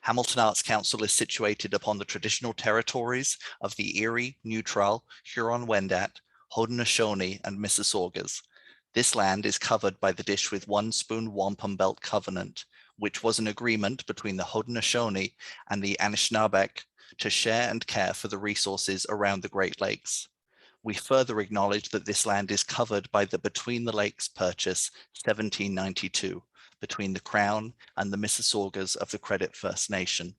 Hamilton Arts Council is situated upon the traditional territories of the Erie, Neutral, Huron-Wendat, Haudenosaunee, and Mississaugas. This land is covered by the Dish with One Spoon Wampum Belt Covenant, which was an agreement between the Haudenosaunee and the Anishinaabeg to share and care for the resources around the Great Lakes. We further acknowledge that this land is covered by the Between the Lakes Purchase 1792 between the Crown and the Mississaugas of the Credit First Nation.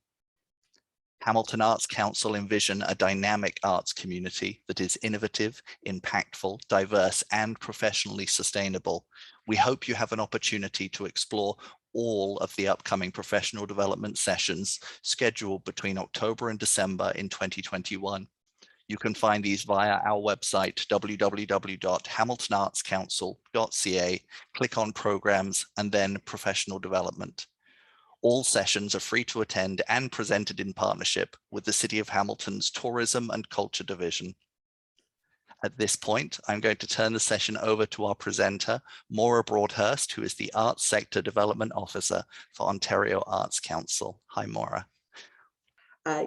Hamilton Arts Council envision a dynamic arts community that is innovative, impactful, diverse, and professionally sustainable. We hope you have an opportunity to explore all of the upcoming professional development sessions scheduled between October and December in 2021. You can find these via our website, www.hamiltonartscouncil.ca, click on programs and then professional development. All sessions are free to attend and presented in partnership with the City of Hamilton's Tourism and Culture Division. At this point, I'm going to turn the session over to our presenter, Maura Broadhurst, who is the Arts Sector Development Officer for Ontario Arts Council. Hi, Maura.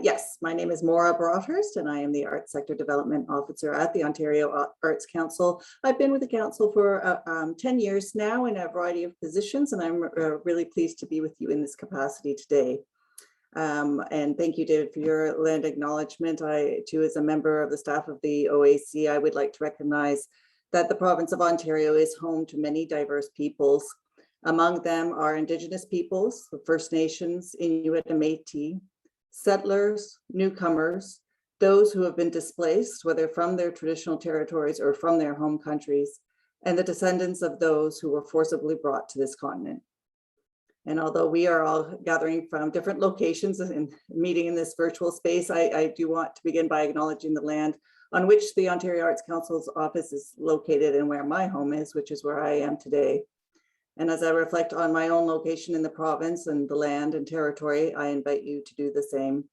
Yes, my name is Maura Broadhurst and I am the Arts Sector Development Officer at the Ontario Arts Council. I've been with the Council for 10 years now in a variety of positions, and I'm really pleased to be with you in this capacity today. And thank you, David, for your land acknowledgement. I, too, as a member of the staff of the OAC, I would like to recognize that the province of Ontario is home to many diverse peoples. Among them are Indigenous peoples, the First Nations, Inuit and Métis, settlers, newcomers, those who have been displaced, whether from their traditional territories or from their home countries, and the descendants of those who were forcibly brought to this continent. And although we are all gathering from different locations and meeting in this virtual space, I do want to begin by acknowledging the land on which the Ontario Arts Council's office is located and where my home is, which is where I am today. And as I reflect on my own location in the province and the land and territory, I invite you to do the same.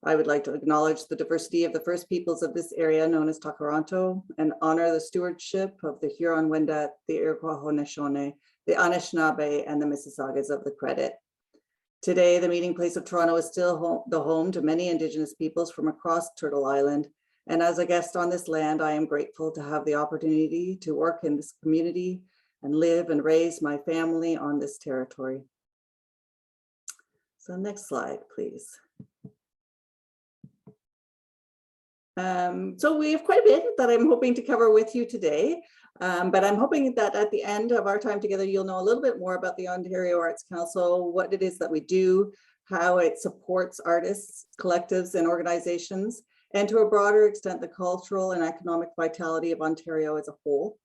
I would like to acknowledge the diversity of the First Peoples of this area known as Takaranto, and honor the stewardship of the Huron-Wendat, the Iroquois Haudenosaunee, the Anishinaabe, and the Mississaugas of the Credit. Today, the meeting place of Toronto is still the home to many Indigenous peoples from across Turtle Island. And as a guest on this land, I am grateful to have the opportunity to work in this community and live and raise my family on this territory. So next slide, please. So we have quite a bit that I'm hoping to cover with you today, but I'm hoping that at the end of our time together, you'll know a little bit more about the Ontario Arts Council, what it is that we do, how it supports artists, collectives, and organizations, and to a broader extent, the cultural and economic vitality of Ontario as a whole.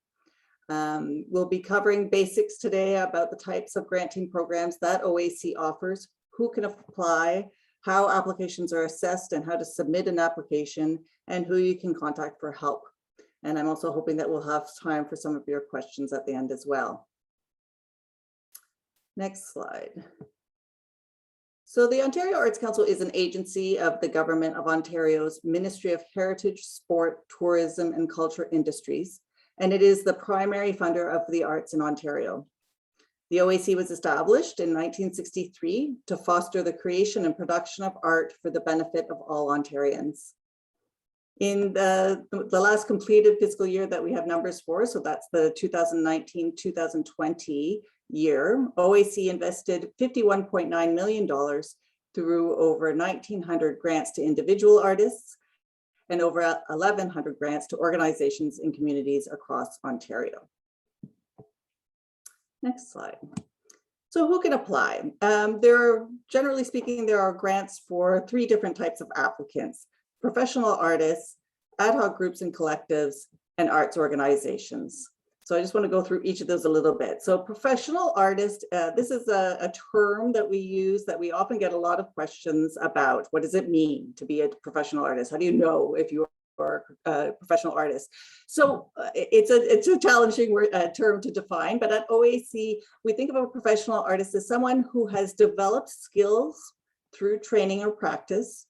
We'll be covering basics today about the types of granting programs that OAC offers, who can apply, how applications are assessed and how to submit an application, and who you can contact for help. And I'm also hoping that we'll have time for some of your questions at the end as well. Next slide. So the Ontario Arts Council is an agency of the Government of Ontario's Ministry of Heritage, Sport, Tourism and Culture Industries, and it is the primary funder of the arts in Ontario. The OAC was established in 1963 to foster the creation and production of art for the benefit of all Ontarians. In the last completed fiscal year that we have numbers for, so that's the 2019-2020 year, OAC invested $51.9 million through over 1,900 grants to individual artists and over 1,100 grants to organizations and communities across Ontario. Next slide. So who can apply? Generally speaking, there are grants for 3 different types of applicants: professional artists, ad hoc groups and collectives, and arts organizations. So I just want to go through each of those a little bit. So professional artist, this is a term that we use that we often get a lot of questions about. What does it mean to be a professional artist? How do you know if you are a professional artist? So it's a challenging term to define, but at OAC, we think of a professional artist as someone who has developed skills through training or practice,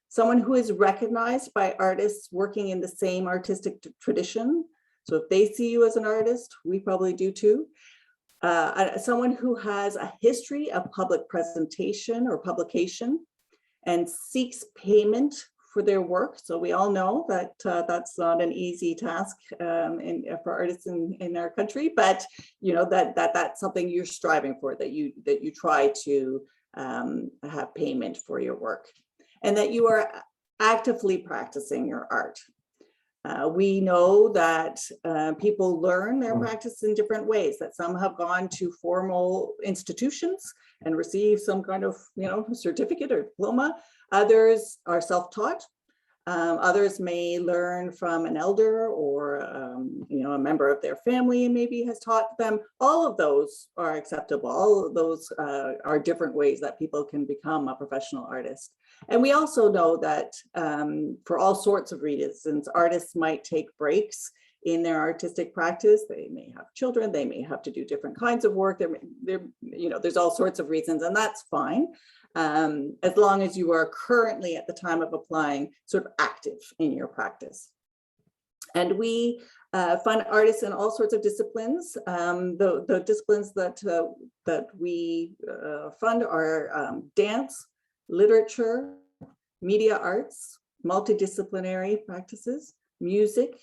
someone who is recognized by artists working in the same artistic tradition. So if they see you as an artist, we probably do too. someone who has a history of public presentation or publication and seeks payment for their work. So we all know that that's not an easy task for artists in our country, but you know that's something you're striving for, that you try to have payment for your work, and that you are actively practicing your art. We know that people learn their practice in different ways, that some have gone to formal institutions and received some kind of, certificate or diploma. Others are self-taught. Others may learn from an elder or, a member of their family maybe has taught them. All of those are acceptable. All of those are different ways that people can become a professional artist. And we also know that for all sorts of reasons, artists might take breaks in their artistic practice. They may have children, they may have to do different kinds of work. There's all sorts of reasons, and that's fine. As long as you are currently at the time of applying sort of active in your practice. And we fund artists in all sorts of disciplines. The disciplines that we fund are dance, literature, media arts, multidisciplinary practices, music,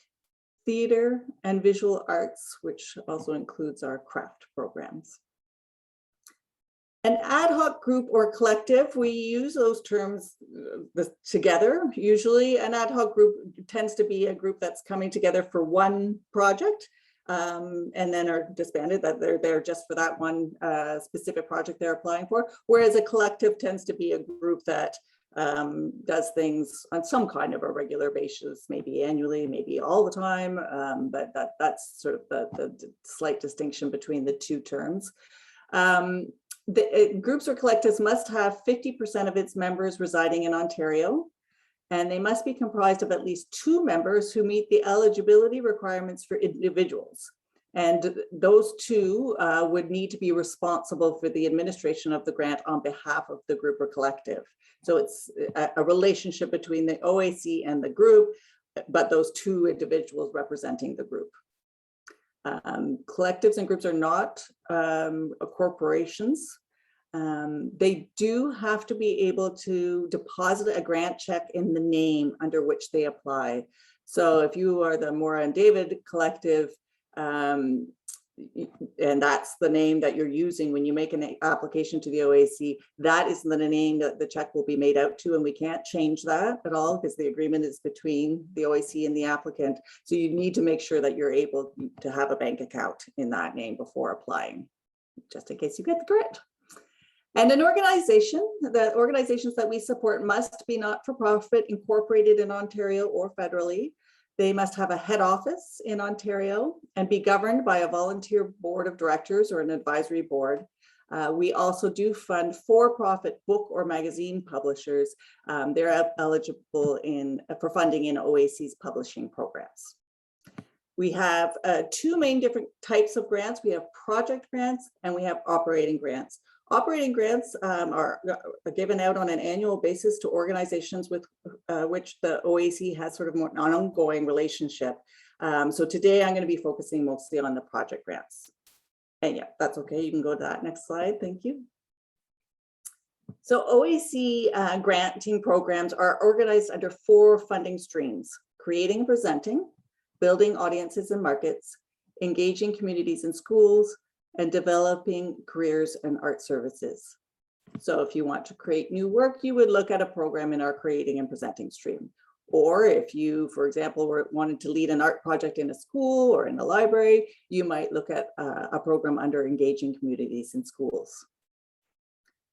theater, and visual arts, which also includes our craft programs. An ad hoc group or collective, we use those terms together. Usually an ad hoc group tends to be a group that's coming together for one project and then are disbanded, that they're there just for that one specific project they're applying for. Whereas a collective tends to be a group that does things on some kind of a regular basis, maybe annually, maybe all the time, but that's sort of the slight distinction between the two terms. The groups or collectives must have 50% of its members residing in Ontario, and they must be comprised of at least 2 members who meet the eligibility requirements for individuals. And those 2 would need to be responsible for the administration of the grant on behalf of the group or collective. So it's a relationship between the OAC and the group, but those 2 individuals representing the group. Collectives and groups are not corporations. They do have to be able to deposit a grant check in the name under which they apply. So if you are the Maura and David collective, and that's the name that you're using when you make an application to the OAC, that is the name that the check will be made out to, and we can't change that at all because the agreement is between the OAC and the applicant. So you need to make sure that you're able to have a bank account in that name before applying, just in case you get the grant. And an organization, the organizations that we support must be not-for-profit, incorporated in Ontario or federally. They must have a head office in Ontario and be governed by a volunteer board of directors or an advisory board. We also do fund for-profit book or magazine publishers. They're eligible for funding in OAC's publishing programs. We have 2 main different types of grants. We have project grants and we have operating grants. Operating grants are given out on an annual basis to organizations with which the OAC has sort of more an ongoing relationship. So today I'm going to be focusing mostly on the project grants. And yeah, that's okay. You can go to that next slide. Thank you. So OAC granting programs are organized under 4 funding streams: creating and presenting, building audiences and markets, engaging communities and schools, and developing careers and art services. So if you want to create new work, you would look at a program in our creating and presenting stream. Or if you, for example, wanted to lead an art project in a school or in a library, you might look at a program under engaging communities and schools.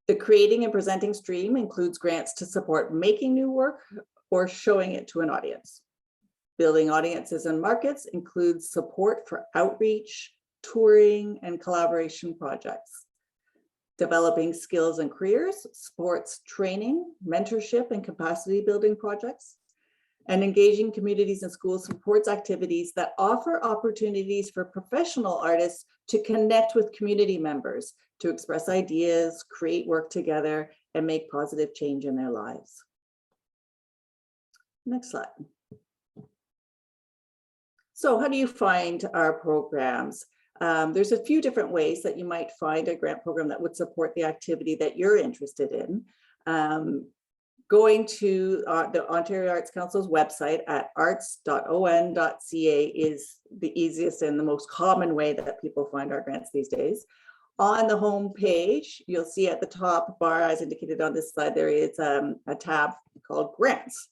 The creating and presenting stream includes grants to support making new work or showing it to an audience. Building audiences and markets includes support for outreach, touring, and collaboration projects. Developing skills and careers supports training, mentorship, and capacity building projects. And engaging communities and schools supports activities that offer opportunities for professional artists to connect with community members, to express ideas, create work together, and make positive change in their lives. Next slide. So how do you find our programs? There's a few different ways that you might find a grant program that would support the activity that you're interested in. Going to the Ontario Arts Council's website at arts.on.ca is the easiest and the most common way that people find our grants these days. On the home page, you'll see at the top bar, as indicated on this slide, there is a tab called Grants.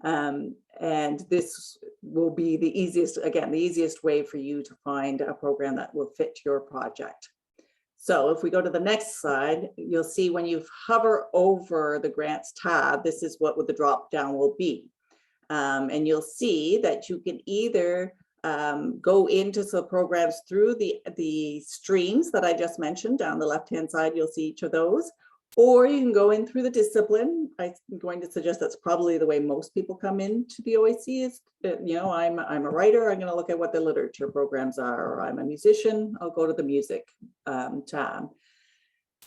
And this will be the easiest, again, the easiest way for you to find a program that will fit your project. So if we go to the next slide, you'll see when you hover over the Grants tab, this is what the drop down will be. And you'll see that you can either go into some programs through the streams that I just mentioned. Down the left-hand side, you'll see each of those. Or you can go in through the discipline. I'm going to suggest that's probably the way most people come into the OAC is, you know, I'm a writer, I'm going to look at what the literature programs are, or I'm a musician, I'll go to the music tab.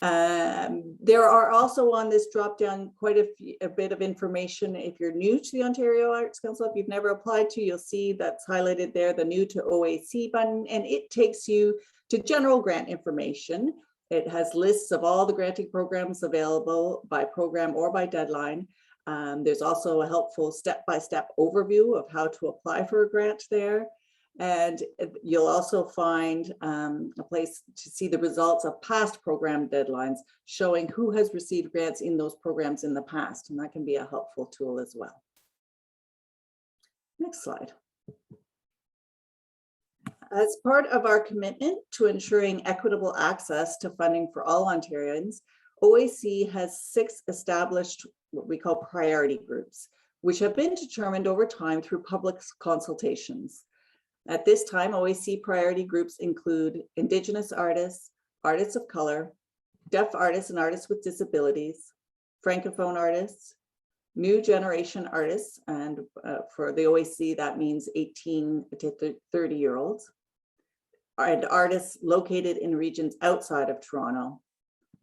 There are also on this drop down quite a bit of information. If you're new to the Ontario Arts Council, if you've never applied to, you'll see that's highlighted there, the new to OAC button, and it takes you to general grant information. It has lists of all the granting programs available by program or by deadline. There's also a helpful step-by-step overview of how to apply for a grant there. And you'll also find a place to see the results of past program deadlines, showing who has received grants in those programs in the past. And that can be a helpful tool as well. Next slide. As part of our commitment to ensuring equitable access to funding for all Ontarians, OAC has 6 established what we call priority groups, which have been determined over time through public consultations. At this time, OAC priority groups include Indigenous artists, artists of color, deaf artists and artists with disabilities, Francophone artists, new generation artists, and for the OAC, that means 18 to 30-year-olds, and artists located in regions outside of Toronto,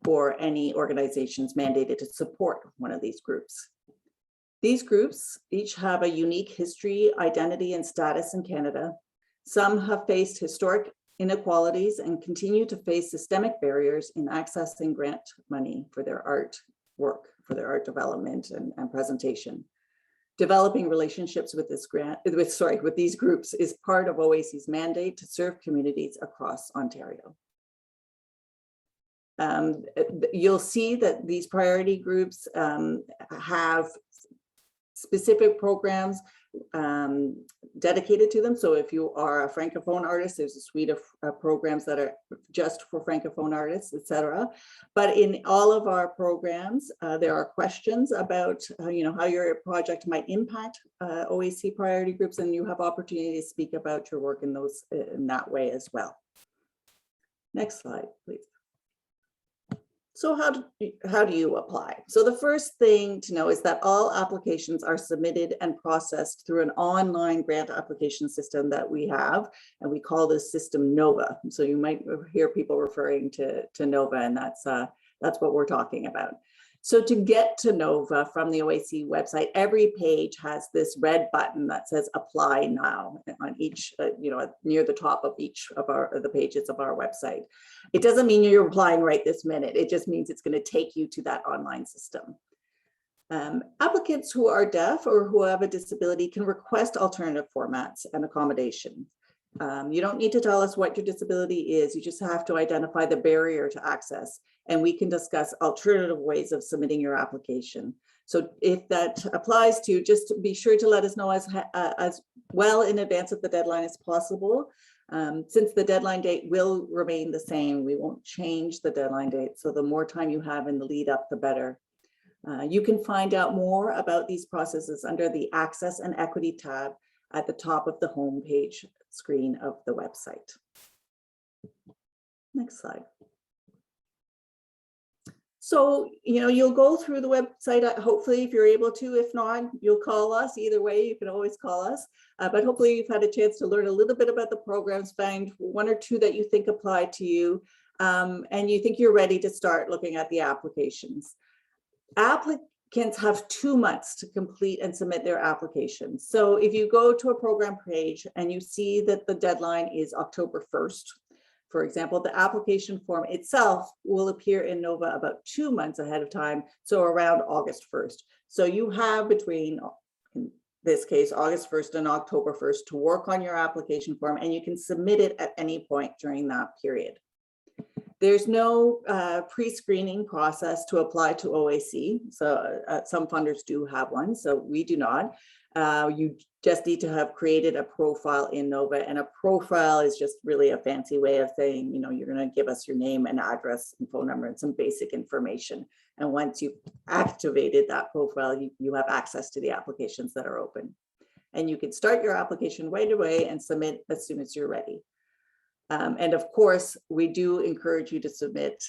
or any organizations mandated to support one of these groups. These groups each have a unique history, identity, and status in Canada. Some have faced historic inequalities and continue to face systemic barriers in accessing grant money for their art work, for their art development and presentation. Developing relationships with these groups is part of OAC's mandate to serve communities across Ontario. You'll see that these priority groups have specific programs dedicated to them. So if you are a Francophone artist, there's a suite of programs that are just for Francophone artists, etc. But in all of our programs, there are questions about you know, how your project might impact OAC priority groups, and you have opportunity to speak about your work in those in that way as well. Next slide, please. So how do you apply? So the first thing to know is that all applications are submitted and processed through an online grant application system that we have, and we call this system NOVA. So you might hear people referring to NOVA, and that's what we're talking about. So to get to NOVA from the OAC website, every page has this red button that says apply now on each, you know, near the top of each of the pages of our website. It doesn't mean you're applying right this minute. It just means it's going to take you to that online system. Applicants who are deaf or who have a disability can request alternative formats and accommodation. You don't need to tell us what your disability is. You just have to identify the barrier to access, and we can discuss alternative ways of submitting your application. So if that applies to you, just be sure to let us know as well in advance of the deadline as possible. Since the deadline date will remain the same, we won't change the deadline date. So the more time you have in the lead up, the better. You can find out more about these processes under the Access and Equity tab at the top of the home page screen of the website. Next slide. So, you know, you'll go through the website, hopefully, if you're able to. If not, you'll call us. Either way, you can always call us. But hopefully you've had a chance to learn a little bit about the programs, find 1 or 2 that you think apply to you, and you think you're ready to start looking at the applications. Applicants have 2 months to complete and submit their applications. So if you go to a program page and you see that the deadline is October 1st, For example, the application form itself will appear in Nova about 2 months ahead of time, so around August 1st. So you have between, in this case, August 1st and October 1st to work on your application form, and you can submit it at any point during that period. There's no pre-screening process to apply to OAC. So some funders do have one, so we do not. You just need to have created a profile in Nova, and a profile is just really a fancy way of saying, you know, you're going to give us your name and address and phone number and some basic information. And once you've activated that profile, you have access to the applications that are open. And you can start your application right away and submit as soon as you're ready. And of course, we do encourage you to submit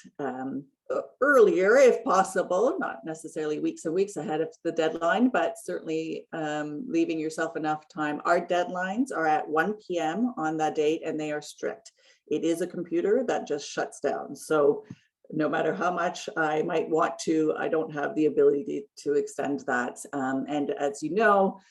earlier if possible, not necessarily weeks and weeks ahead of the deadline, but certainly leaving yourself enough time. Our deadlines are at 1 p.m. on that date, and they are strict. It is a computer that just shuts down. So no matter how much I might want to, I don't have the ability to extend that. And as you know,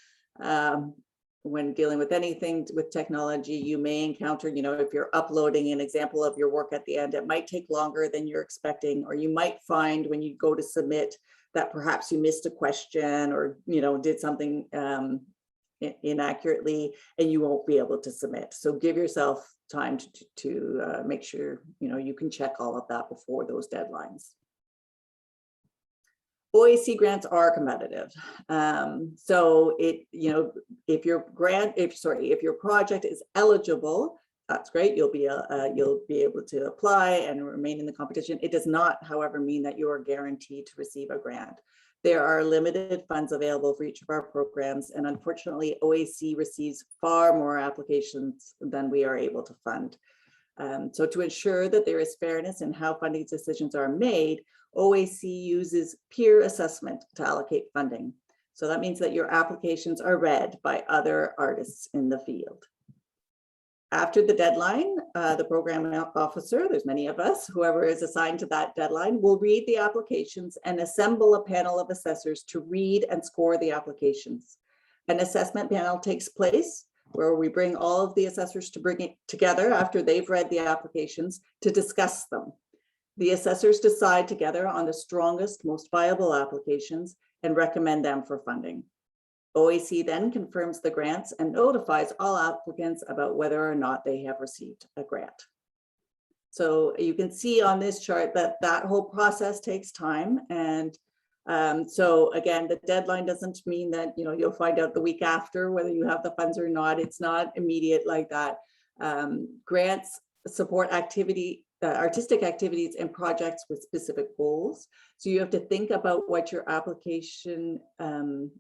when dealing with anything with technology, you may encounter, you know, if you're uploading an example of your work at the end, it might take longer than you're expecting, or you might find when you go to submit that perhaps you missed a question or, you know, did something inaccurately, and you won't be able to submit. So give yourself time to make sure, you know, you can check all of that before those deadlines. OAC grants are competitive. So it, you know, if your project is eligible, that's great. You'll be able to apply and remain in the competition. It does not, however, mean that you are guaranteed to receive a grant. There are limited funds available for each of our programs, and unfortunately, OAC receives far more applications than we are able to fund. So to ensure that there is fairness in how funding decisions are made, OAC uses peer assessment to allocate funding. So that means that your applications are read by other artists in the field. After the deadline, the program officer, there's many of us, whoever is assigned to that deadline, will read the applications and assemble a panel of assessors to read and score the applications. An assessment panel takes place where we bring all of the assessors to bring it together after they've read the applications to discuss them. The assessors decide together on the strongest, most viable applications and recommend them for funding. OAC then confirms the grants and notifies all applicants about whether or not they have received a grant. So you can see on this chart that that whole process takes time. And so again, the deadline doesn't mean that, you know, you'll find out the week after whether you have the funds or not. It's not immediate like that. Grants support artistic activities and projects with specific goals. So you have to think about what your application, in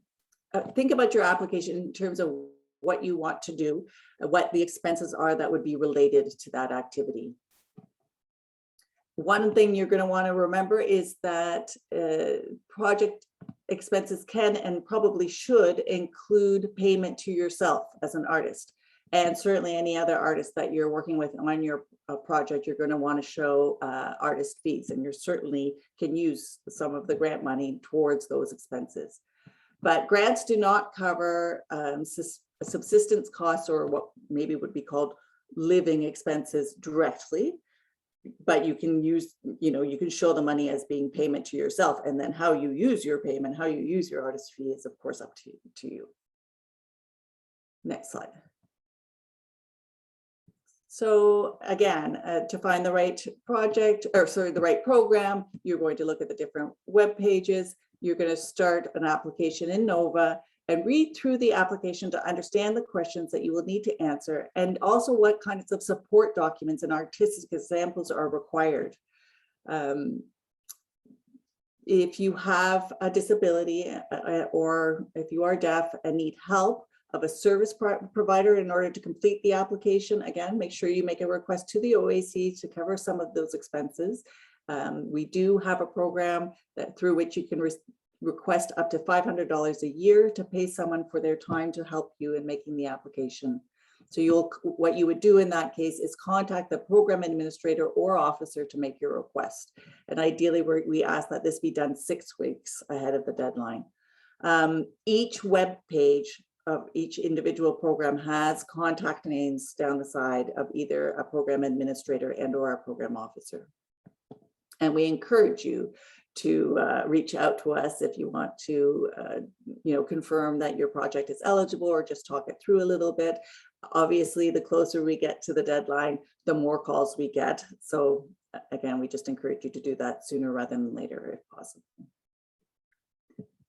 terms of what you want to do, what the expenses are that would be related to that activity. One thing you're going to want to remember is that project expenses can and probably should include payment to yourself as an artist. And certainly any other artist that you're working with on your project, you're going to want to show artist fees, and you certainly can use some of the grant money towards those expenses. But grants do not cover subsistence costs, or what maybe would be called living expenses directly. But you can use, you know, you can show the money as being payment to yourself, and then how you use your payment, how you use your artist fee is of course up to you. Next slide. So again, to find the right project, or sorry, the right program, you're going to look at the different web pages. You're going to start an application in Nova and read through the application to understand the questions that you will need to answer, and also what kinds of support documents and artistic examples are required. If you have a disability or if you are deaf and need help of a service provider in order to complete the application, again, make sure you make a request to the OAC to cover some of those expenses. We do have a program through which you can request up to $500 a year to pay someone for their time to help you in making the application. So what you would do in that case is contact the program administrator or officer to make your request. And ideally, we ask that this be done 6 weeks ahead of the deadline. Each web page of each individual program has contact names down the side of either a program administrator and or a program officer. And we encourage you to reach out to us if you want to, confirm that your project is eligible or just talk it through a little bit. Obviously, the closer we get to the deadline, the more calls we get. So again, we just encourage you to do that sooner rather than later if possible.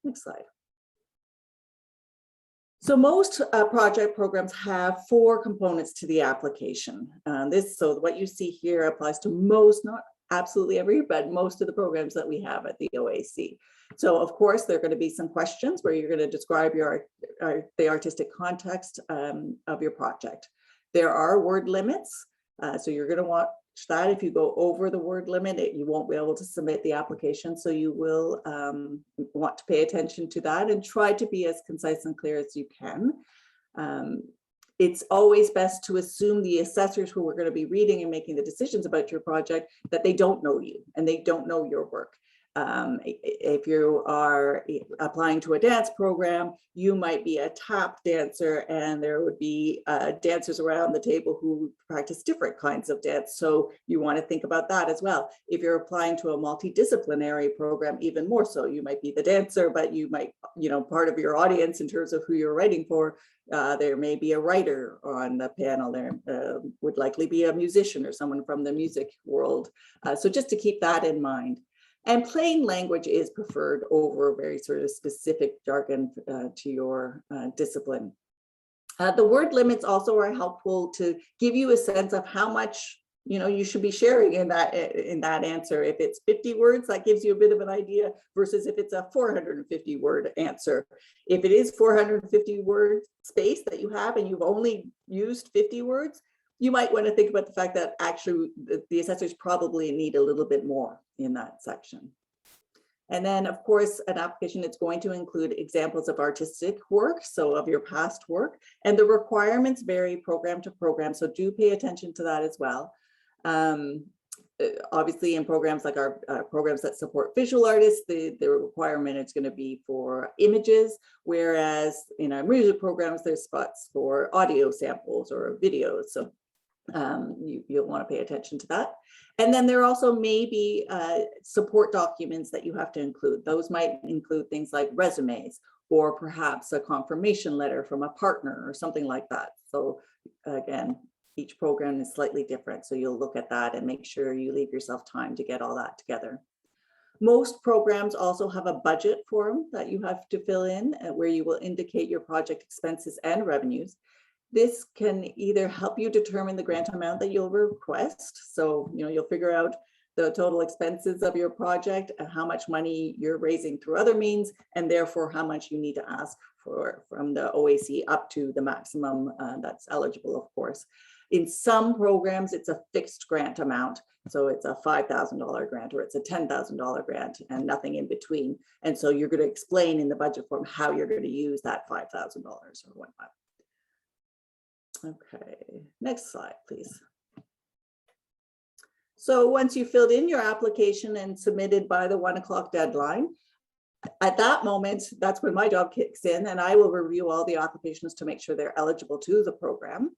Next slide. So most project programs have 4 components to the application. So what you see here applies to most, not absolutely every, but most of the programs that we have at the OAC. So of course, there are going to be some questions where you're going to describe the artistic context of your project. There are word limits. So you're going to watch that. If you go over the word limit, you won't be able to submit the application. So you will want to pay attention to that and try to be as concise and clear as you can. It's always best to assume the assessors who are going to be reading and making the decisions about your project, that they don't know you and they don't know your work. If you are applying to a dance program, you might be a tap dancer and there would be dancers around the table who practice different kinds of dance. So you want to think about that as well. If you're applying to a multidisciplinary program, even more so, you might be the dancer, but you might, part of your audience in terms of who you're writing for, there may be a writer on the panel. There would likely be a musician or someone from the music world. So just to keep that in mind. And plain language is preferred over very sort of specific jargon to your discipline. The word limits also are helpful to give you a sense of how much you should be sharing in that answer. If it's 50 words, that gives you a bit of an idea versus if it's a 450 word answer. If it is 450 word space that you have and you've only used 50 words, you might want to think about the fact that actually the assessors probably need a little bit more in that section. And then, of course, an application is going to include examples of artistic work, so of your past work, and the requirements vary program to program, so do pay attention to that as well. Obviously, in programs like our programs that support visual artists, the requirement is going to be for images, whereas in our music programs, there's spots for audio samples or videos. So you'll want to pay attention to that. And then there also may be support documents that you have to include. Those might include things like resumes or perhaps a confirmation letter from a partner or something like that. So again, each program is slightly different. So you'll look at that and make sure you leave yourself time to get all that together. Most programs also have a budget form that you have to fill in where you will indicate your project expenses and revenues. This can either help you determine the grant amount that you'll request. So, you'll figure out the total expenses of your project and how much money you're raising through other means, and therefore how much you need to ask for from the OAC up to the maximum that's eligible, of course. In some programs, it's a fixed grant amount. So it's a $5,000 grant or it's a $10,000 grant and nothing in between. And so you're going to explain in the budget form how you're going to use that $5,000 or whatnot. Okay, next slide, please. So once you filled in your application and submitted by the 1 o'clock deadline, at that moment, that's when my job kicks in and I will review all the applications to make sure they're eligible to the program.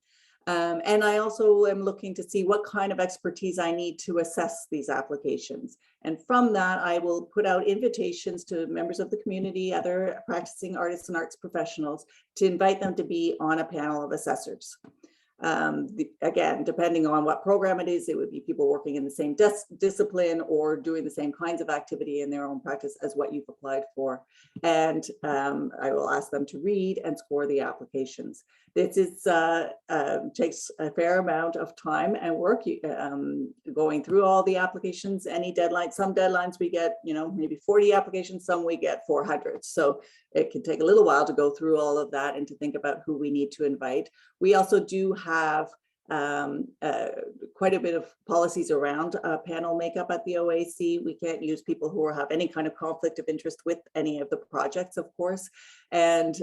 And I also am looking to see what kind of expertise I need to assess these applications. And from that, I will put out invitations to members of the community, other practicing artists and arts professionals, to invite them to be on a panel of assessors. Again, depending on what program it is, it would be people working in the same discipline or doing the same kinds of activity in their own practice as what you've applied for. And I will ask them to read and score the applications. This is, takes a fair amount of time and work going through all the applications, any deadline. Some deadlines we get, maybe 40 applications, some we get 400. So it can take a little while to go through all of that and to think about who we need to invite. We also do have quite a bit of policies around panel makeup at the OAC. We can't use people who have any kind of conflict of interest with any of the projects, of course. And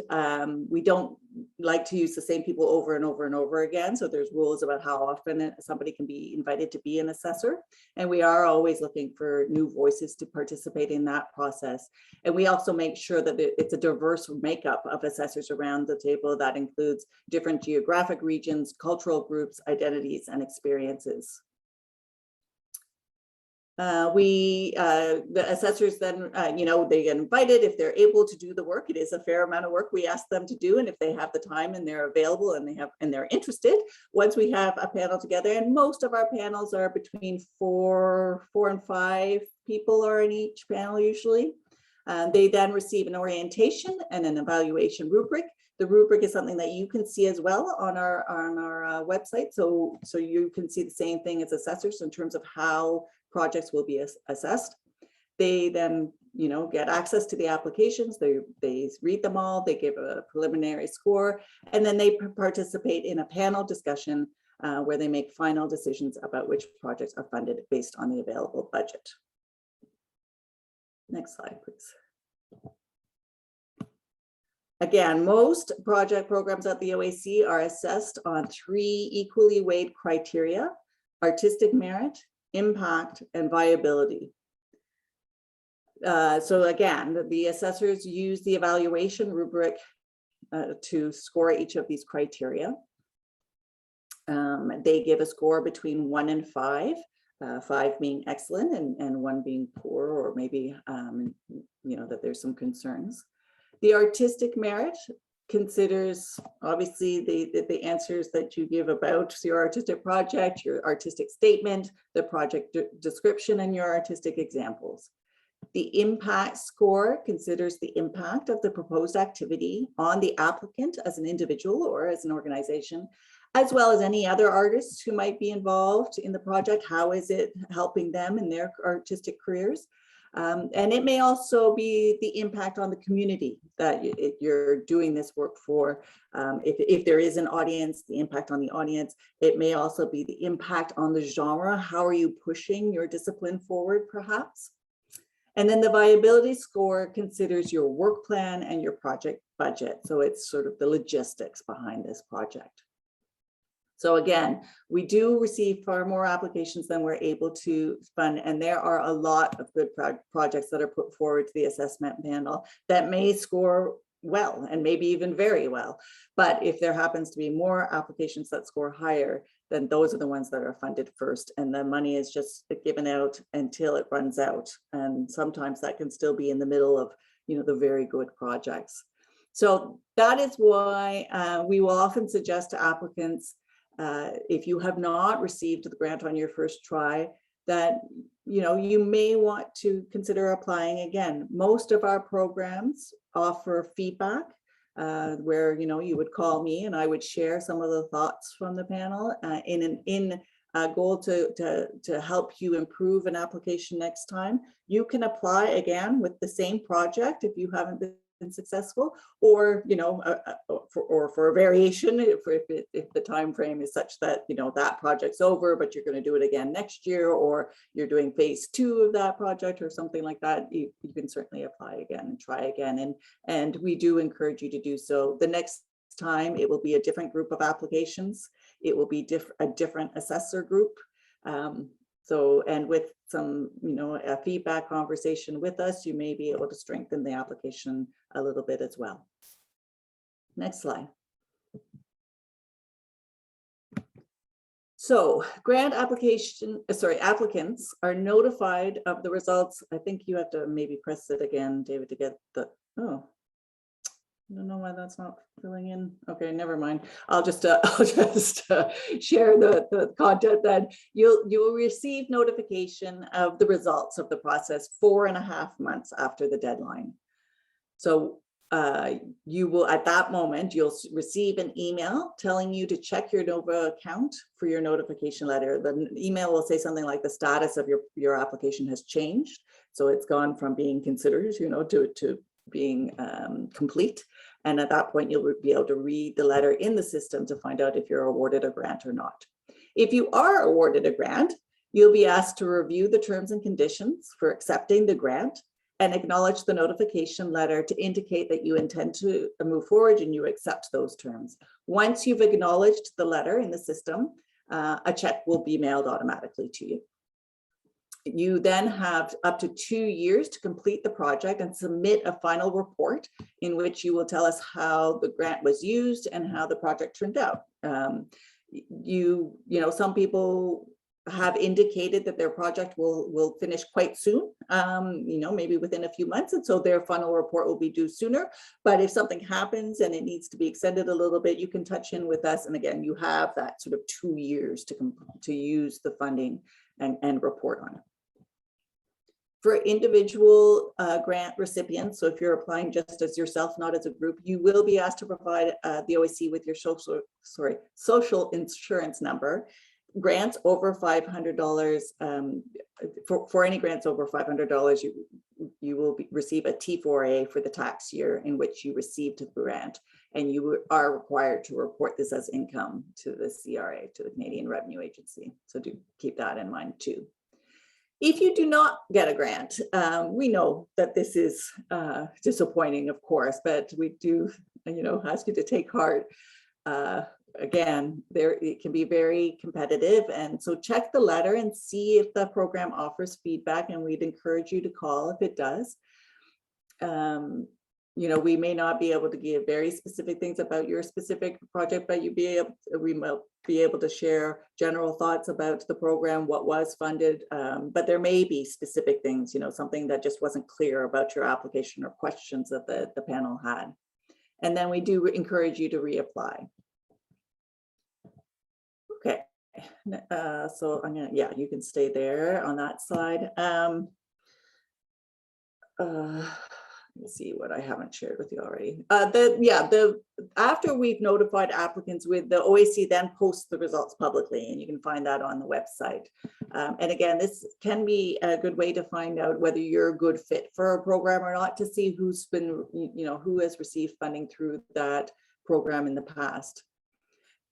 we don't like to use the same people over and over and over again. So there's rules about how often somebody can be invited to be an assessor. And we are always looking for new voices to participate in that process. And we also make sure that it's a diverse makeup of assessors around the table that includes different geographic regions, cultural groups, identities, and experiences. The assessors then, they get invited if they're able to do the work. It is a fair amount of work we ask them to do, and if they have the time and they're available and they're interested, once we have a panel together, and most of our panels are between four and 5 people are in each panel usually. They then receive an orientation and an evaluation rubric. The rubric is something that you can see as well on our website. So you can see the same thing as assessors in terms of how projects will be assessed. They then, get access to the applications. They read them all. They give a preliminary score, and then they participate in a panel discussion where they make final decisions about which projects are funded based on the available budget. Next slide, please. Again, most project programs at the OAC are assessed on 3 equally weighed criteria: artistic merit, impact, and viability. So again, the assessors use the evaluation rubric to score each of these criteria. They give a score between 1 and 5, 5 being excellent and 1 being poor, or maybe that there's some concerns. The artistic merit considers obviously the answers that you give about your artistic project, your artistic statement, the project description, and your artistic examples. The impact score considers the impact of the proposed activity on the applicant as an individual or as an organization, as well as any other artists who might be involved in the project. How is it helping them in their artistic careers? And it may also be the impact on the community that you're doing this work for. If there is an audience, the impact on the audience. It may also be the impact on the genre. How are you pushing your discipline forward, perhaps? And then the viability score considers your work plan and your project budget. So it's sort of the logistics behind this project. So again, we do receive far more applications than we're able to fund, and there are a lot of good projects that are put forward to the assessment panel that may score well and maybe even very well. But if there happens to be more applications that score higher, then those are the ones that are funded first, and the money is just given out until it runs out. And sometimes that can still be in the middle of, the very good projects. So that is why we will often suggest to applicants, if you have not received the grant on your first try, that you may want to consider applying again. Most of our programs offer feedback where you would call me and I would share some of the thoughts from the panel in a goal to help you improve an application next time. You can apply again with the same project if you haven't been successful, or for a variation if the time frame is such that that project's over, but you're going to do it again next year, or you're doing phase 2 of that project or something like that. You can certainly apply again and try again, and we do encourage you to do so. The next time it will be a different group of applications. It will be a different assessor group. And with some, a feedback conversation with us, you may be able to strengthen the application a little bit as well. Next slide. So grant applicants are notified of the results. I think you have to maybe press it again, David, to get the, I don't know why that's not filling in. Okay, never mind. I'll just share the content. That you will receive notification of the results of the process 4.5 months after the deadline. So you will, at that moment, you'll receive an email telling you to check your Nova account for your notification letter. The email will say something like the status of your application has changed. So it's gone from being considered, to being complete. And at that point, you'll be able to read the letter in the system to find out if you're awarded a grant or not. If you are awarded a grant, you'll be asked to review the terms and conditions for accepting the grant and acknowledge the notification letter to indicate that you intend to move forward and you accept those terms. Once you've acknowledged the letter in the system, a check will be mailed automatically to you. You then have up to 2 years to complete the project and submit a final report in which you will tell us how the grant was used and how the project turned out. You know, some people have indicated that their project will finish quite soon, you know, maybe within a few months. And so their final report will be due sooner. But if something happens and it needs to be extended a little bit, you can touch in with us. And again, you have that sort of 2 years to use the funding and report on it. For individual grant recipients, so if you're applying just as yourself, not as a group, you will be asked to provide the OAC with your social insurance number. Grants over $500, for any grants over $500, you will receive a T4A for the tax year in which you received the grant, and you are required to report this as income to the CRA, to the Canadian Revenue Agency. So do keep that in mind too. If you do not get a grant, we know that this is disappointing, of course, but we do, you know, ask you to take heart. Again, it can be very competitive, and so check the letter and see if the program offers feedback, and we'd encourage you to call if it does. You know, we may not be able to give very specific things about your specific project, but we might be able to share general thoughts about the program, what was funded, but there may be specific things, you know, something that just wasn't clear about your application or questions that the panel had. And then we do encourage you to reapply. Okay, so I'm gonna, yeah, you can stay there on that slide. Let's see what I haven't shared with you already. After we've notified applicants, with the OAC then posts the results publicly, and you can find that on the website. And again, this can be a good way to find out whether you're a good fit for a program or not, to see who's been, you know, who has received funding through that program in the past.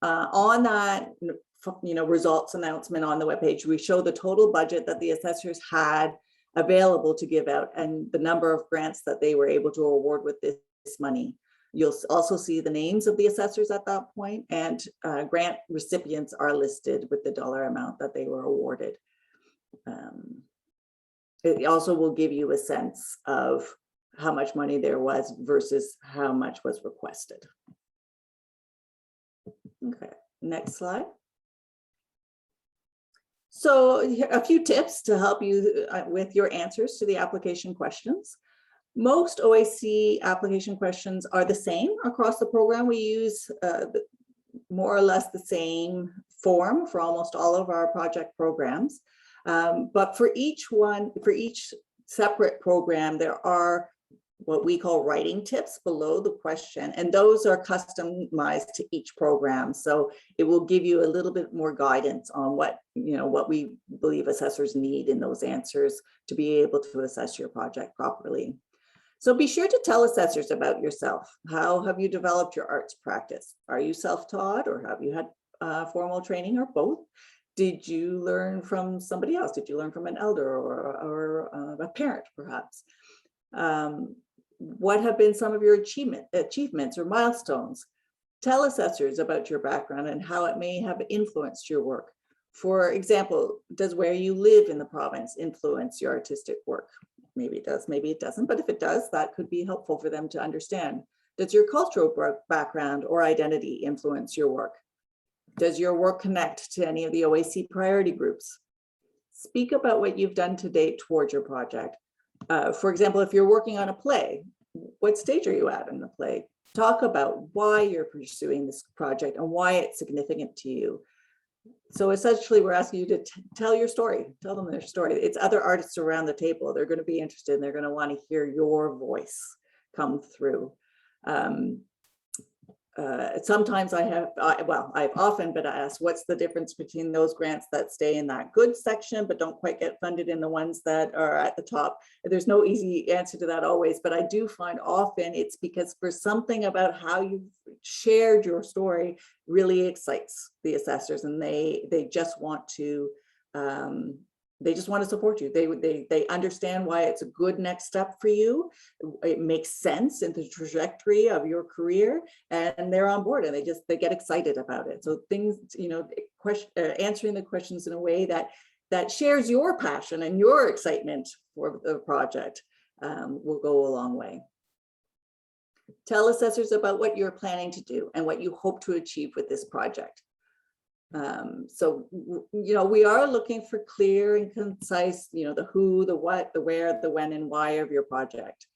On that, you know, results announcement on the webpage, we show the total budget that the assessors had available to give out and the number of grants that they were able to award with this money. You'll also see the names of the assessors at that point, and grant recipients are listed with the dollar amount that they were awarded. It also will give you a sense of how much money there was versus how much was requested. Okay, next slide. So a few tips to help you with your answers to the application questions. Most OAC application questions are the same across the program. We use more or less the same form for almost all of our project programs. But for each separate program, there are what we call writing tips below the question, and those are customized to each program. So it will give you a little bit more guidance on what we believe assessors need in those answers to be able to assess your project properly. So be sure to tell assessors about yourself. How have you developed your arts practice? Are you self-taught, or have you had formal training, or both? Did you learn from somebody else? Did you learn from an elder or a parent, perhaps? What have been some of your achievements or milestones? Tell assessors about your background and how it may have influenced your work. For example, does where you live in the province influence your artistic work? Maybe it does, maybe it doesn't, but if it does, that could be helpful for them to understand. Does your cultural background or identity influence your work? Does your work connect to any of the OAC priority groups? Speak about what you've done to date towards your project. For example, if you're working on a play, what stage are you at in the play? Talk about why you're pursuing this project and why it's significant to you. So essentially, we're asking you to tell your story, tell them their story. It's other artists around the table. They're going to be interested, and they're going to want to hear your voice come through. sometimes I've often been asked, what's the difference between those grants that stay in that good section but don't quite get funded in the ones that are at the top? There's no easy answer to that always, but I do find often it's because for something about how you've shared your story really excites the assessors, and they just want to support you. They understand why it's a good next step for you. It makes sense in the trajectory of your career, and they're on board, and they get excited about it. So things, answering the questions in a way that shares your passion and your excitement for the project will go a long way. Tell assessors about what you're planning to do and what you hope to achieve with this project. We are looking for clear and concise, the who, the what, the where, the when, and why of your project.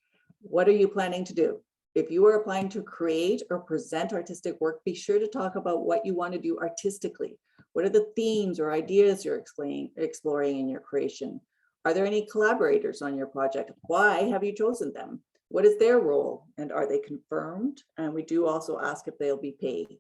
What are you planning to do? If you are applying to create or present artistic work, be sure to talk about what you want to do artistically. What are the themes or ideas you're exploring in your creation? Are there any collaborators on your project? Why have you chosen them? What is their role, and are they confirmed? And we do also ask if they'll be paid.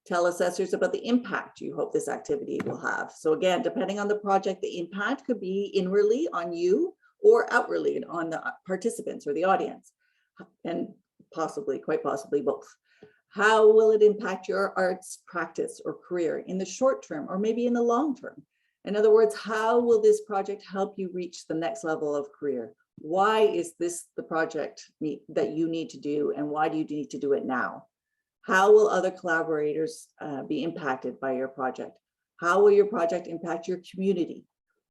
Tell assessors about the impact you hope this activity will have. So again, depending on the project, the impact could be inwardly on you or outwardly on the participants or the audience, and quite possibly both. How will it impact your arts practice or career in the short term or maybe in the long term? In other words, how will this project help you reach the next level of career? Why is this the project that you need to do, and why do you need to do it now? How will other collaborators be impacted by your project? How will your project impact your community?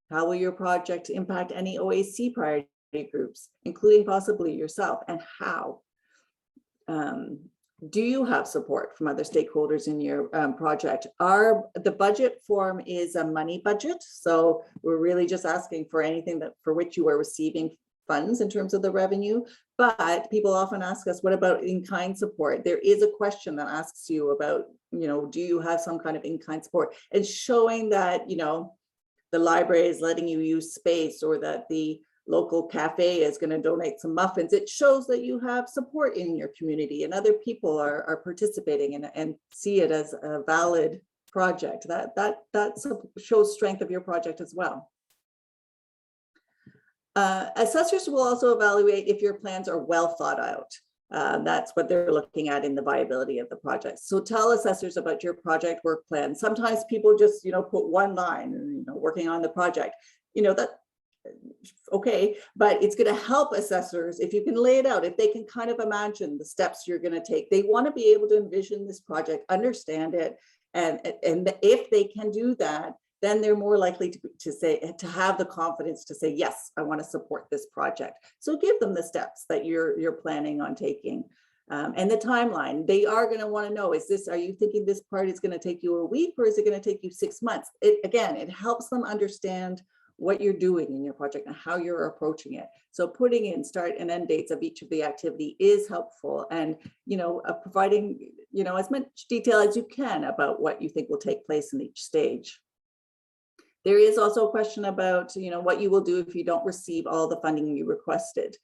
How will your project impact any OAC priority groups, including possibly yourself, and how? Do you have support from other stakeholders in your project? The budget form is a money budget, so we're really just asking for anything for which you are receiving funds in terms of the revenue. But people often ask us, what about in-kind support? There is a question that asks you about, do you have some kind of in-kind support? And showing that, the library is letting you use space, or that the local cafe is going to donate some muffins. It shows that you have support in your community, and other people are participating and see it as a valid project. That shows strength of your project as well. Assessors will also evaluate if your plans are well thought out. That's what they're looking at in the viability of the project. So tell assessors about your project work plan. Sometimes people just, put one line, working on the project, that okay, but it's going to help assessors if you can lay it out, if they can kind of imagine the steps you're going to take. They want to be able to envision this project, understand it, and if they can do that, then they're more likely to have the confidence to say, yes, I want to support this project. So give them the steps that you're planning on taking. And the timeline. They are going to want to know, are you thinking this part is going to take you a week, or is it going to take you 6 months? It helps them understand what you're doing in your project and how you're approaching it. So putting in start and end dates of each of the activity is helpful, and providing as much detail as you can about what you think will take place in each stage. There is also a question about what you will do if you don't receive all the funding you requested.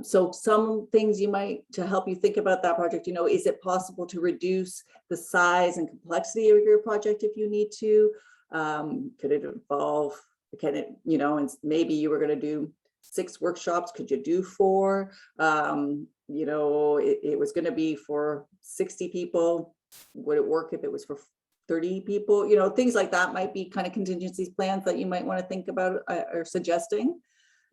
So some things to help you think about that project, is it possible to reduce the size and complexity of your project if you need to? Could it involve, and maybe you were going to do 6 workshops, could you do 4? It was going to be for 60 people. Would it work if it was for 30 people? Things like that might be kind of contingency plans that you might want to think about or suggesting.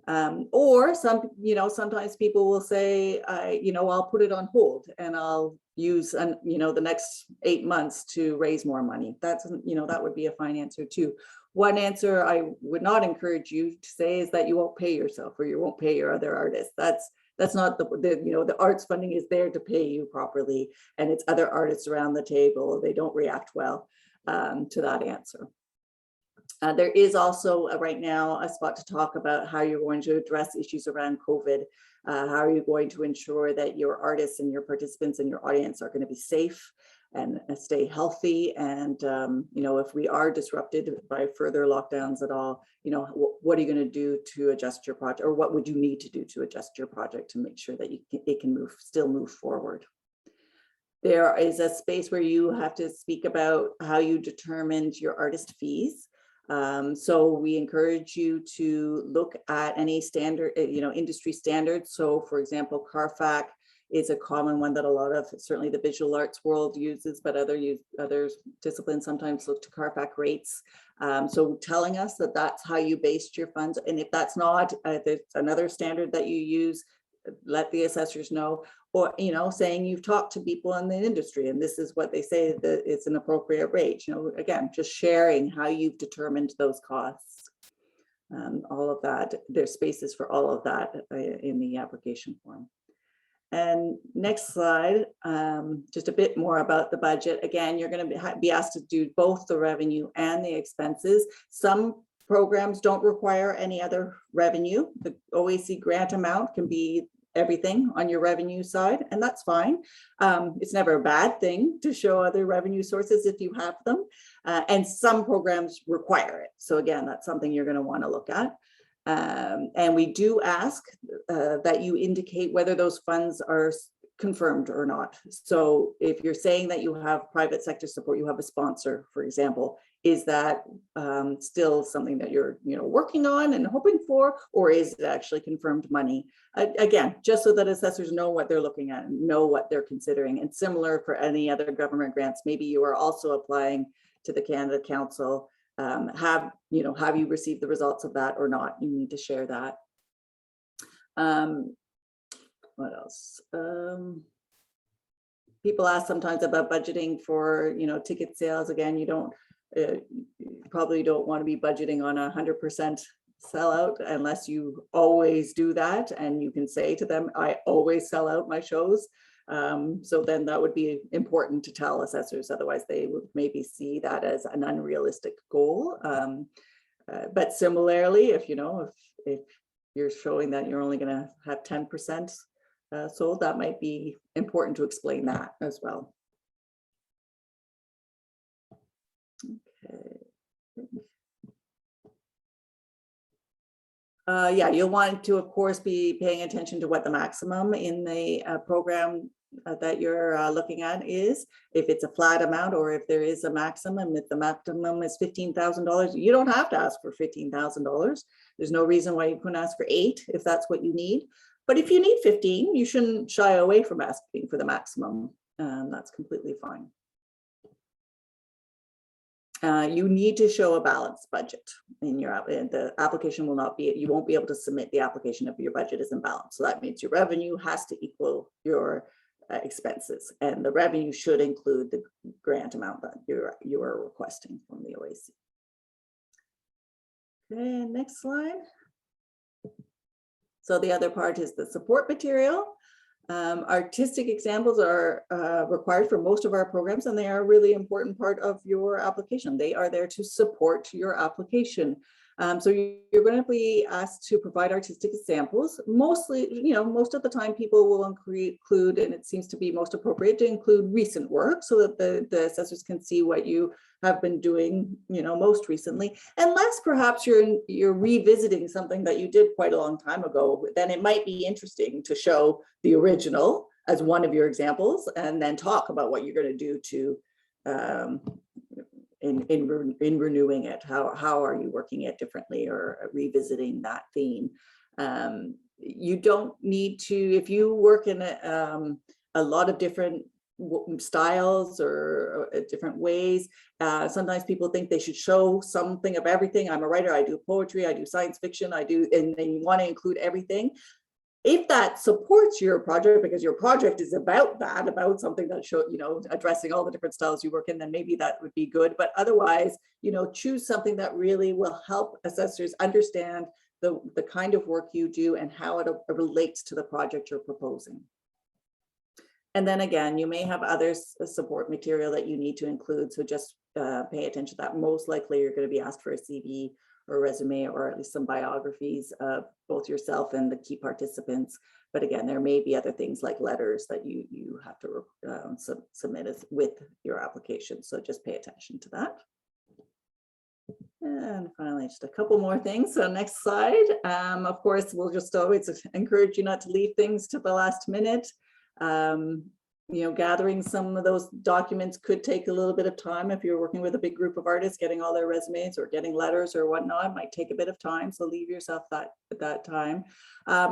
Or sometimes people will say, I'll put it on hold and I'll use, the next 8 months to raise more money. That would be a fine answer too. One answer I would not encourage you to say is that you won't pay yourself or you won't pay your other artists. That's not the arts funding is there to pay you properly, and it's other artists around the table. They don't react well to that answer. There is also right now a spot to talk about how you're going to address issues around COVID. How are you going to ensure that your artists and your participants and your audience are going to be safe and stay healthy? And, if we are disrupted by further lockdowns at all, what are you going to do to adjust your project, or what would you need to do to adjust your project to make sure that it can still move forward? There is a space where you have to speak about how you determined your artist fees. So we encourage you to look at any standard, industry standards. So for example, CARFAC is a common one that a lot of, certainly the visual arts world uses, but other disciplines sometimes look to CARFAC rates. So telling us that that's how you based your funds. And if that's not, there's another standard that you use, let the assessors know. Or, saying you've talked to people in the industry and this is what they say that it's an appropriate rate. Again, just sharing how you've determined those costs. All of that, there's spaces for all of that in the application form. And next slide, just a bit more about the budget. Again, you're going to be asked to do both the revenue and the expenses. Some programs don't require any other revenue. The OAC grant amount can be everything on your revenue side, and that's fine. It's never a bad thing to show other revenue sources if you have them. And some programs require it. So again, that's something you're going to want to look at. And we do ask that you indicate whether those funds are confirmed or not. So if you're saying that you have private sector support, you have a sponsor, for example, is that still something that you're working on and hoping for, or is it actually confirmed money? Again, just so that assessors know what they're looking at and know what they're considering. And similar for any other government grants, maybe you are also applying to the Canada Council. Have you received the results of that or not? You need to share that. What else? People ask sometimes about budgeting for ticket sales. Again, you probably don't want to be budgeting on 100% sellout unless you always do that, and you can say to them, I always sell out my shows. So then that would be important to tell assessors, otherwise they would maybe see that as an unrealistic goal. But similarly, if you're showing that you're only going to have 10% sold, that might be important to explain that as well. Okay. Yeah, you'll want to, of course, be paying attention to what the maximum in the program that you're looking at is. If it's a flat amount or if there is a maximum, if the maximum is $15,000, you don't have to ask for $15,000. There's no reason why you couldn't ask for 8 if that's what you need. But if you need 15, you shouldn't shy away from asking for the maximum. That's completely fine. You need to show a balanced budget in your the application will not be, you won't be able to submit the application if your budget isn't balanced. So that means your revenue has to equal your expenses, and the revenue should include the grant amount that you are requesting from the OAC. Okay, next slide. So the other part is the support material. Artistic examples are required for most of our programs, and they are a really important part of your application. They are there to support your application. So you're going to be asked to provide artistic examples. Mostly, most of the time people will include, and it seems to be most appropriate to include recent work so that the assessors can see what you have been doing, most recently. Unless perhaps you're revisiting something that you did quite a long time ago, then it might be interesting to show the original as one of your examples and then talk about what you're going to do to in renewing it. How are you working it differently or revisiting that theme? You don't need to, if you work in a lot of different styles or different ways, sometimes people think they should show something of everything. I'm a writer, I do poetry, I do science fiction, and you want to include everything. If that supports your project, because your project is about that, about something that addressing all the different styles you work in, then maybe that would be good. But otherwise, choose something that really will help assessors understand the kind of work you do and how it relates to the project you're proposing. And then again, you may have other support material that you need to include. So just pay attention to that. Most likely you're going to be asked for a CV or a resume, or at least some biographies of both yourself and the key participants. But again, there may be other things like letters that you have to submit with your application. So just pay attention to that. And finally, just a couple more things. So next slide. Of course, we'll just always encourage you not to leave things to the last minute. gathering some of those documents could take a little bit of time. If you're working with a big group of artists, getting all their resumes or getting letters or whatnot might take a bit of time. So leave yourself that time.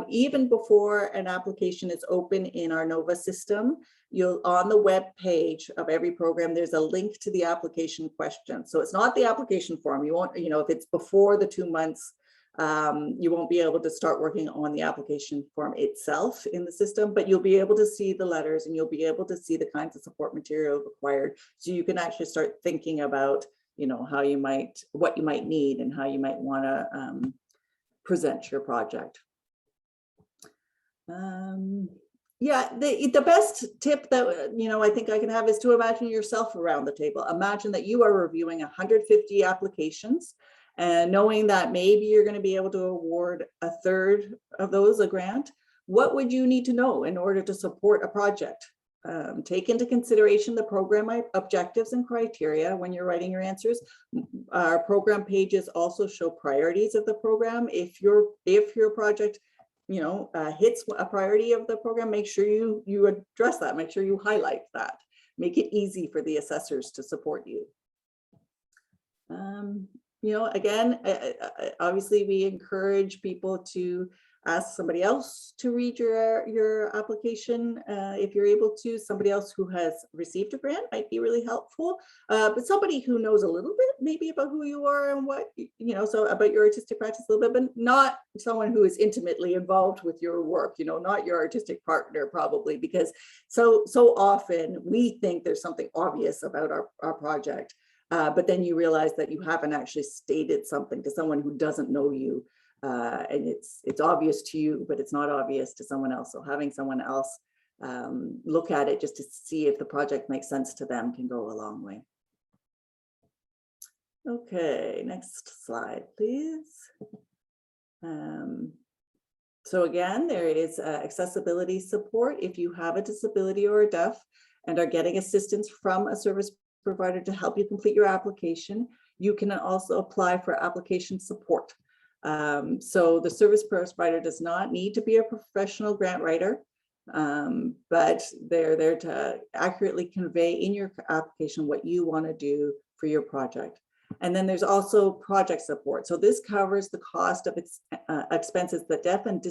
Even before an application is open in our NOVA system, you'll on the web page of every program, there's a link to the application question. So it's not the application form. You won't, if it's before the 2 months, you won't be able to start working on the application form itself in the system, but you'll be able to see the letters and you'll be able to see the kinds of support material required. So you can actually start thinking about, how what you might need and how you might want to present your project. Yeah, the best tip that, I think I can have is to imagine yourself around the table. Imagine that you are reviewing 150 applications and knowing that maybe you're going to be able to award a third of those a grant. What would you need to know in order to support a project? Take into consideration the program objectives and criteria when you're writing your answers. Our program pages also show priorities of the program. If your project hits a priority of the program, make sure you address that, make sure you highlight that, make it easy for the assessors to support you. Again, obviously we encourage people to ask somebody else to read your application if you're able to. Somebody else who has received a grant might be really helpful, but somebody who knows a little bit maybe about who you are and what, so about your artistic practice a little bit, but not someone who is intimately involved with your work, not your artistic partner probably, because so often we think there's something obvious about our project. But then you realize that you haven't actually stated something to someone who doesn't know you, and it's obvious to you, but it's not obvious to someone else. So having someone else look at it just to see if the project makes sense to them can go a long way. Okay, next slide, please. So again, there is accessibility support if you have a disability or a deaf and are getting assistance from a service provider to help you complete your application. You can also apply for application support. So the service provider does not need to be a professional grant writer, but they're there to accurately convey in your application what you want to do for your project. And then there's also project support. So this covers the cost of expenses that deaf and